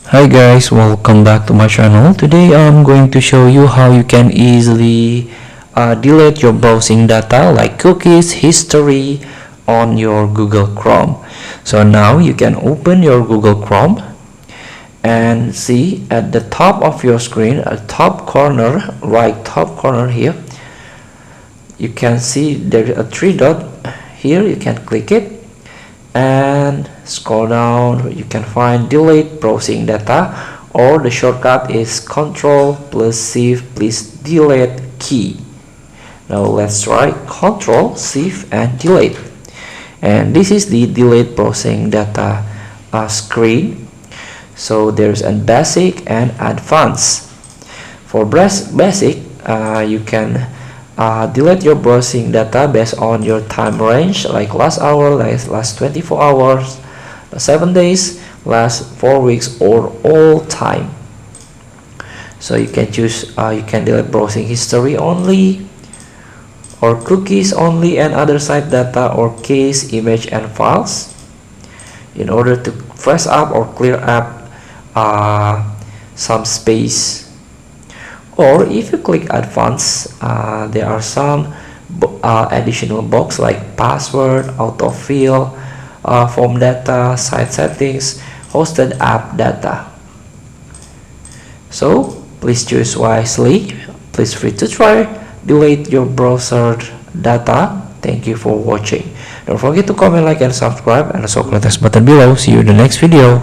Hi guys, welcome back to my channel. Today I'm going to show you how you can easily delete your browsing data like cookies, history on your Google Chrome. So now you can open your Google Chrome and see at the top of your screen, at top corner, right top corner here, you can see there is a three dot here. You can click it and scroll down. You can find delete browsing data, or the shortcut is Ctrl plus Shift plus delete key. Now let's try Ctrl Shift and delete, and this is the delete browsing data screen. So there's a basic and advanced. For basic, you can delete your browsing data based on your time range, like last hour, like last 24 hours, 7 days, last 4 weeks, or all time. So you can choose, you can delete browsing history only, or cookies only and other site data, or case, image and files, in order to fresh up or clear up some space. Or if you click advanced, there are some additional box like password, autofill, form data, site settings, hosted app data. So please choose wisely. Please free to try delete your browser data. Thank you for watching. Don't forget to comment, like and subscribe, and also click the button below. See you in the next video.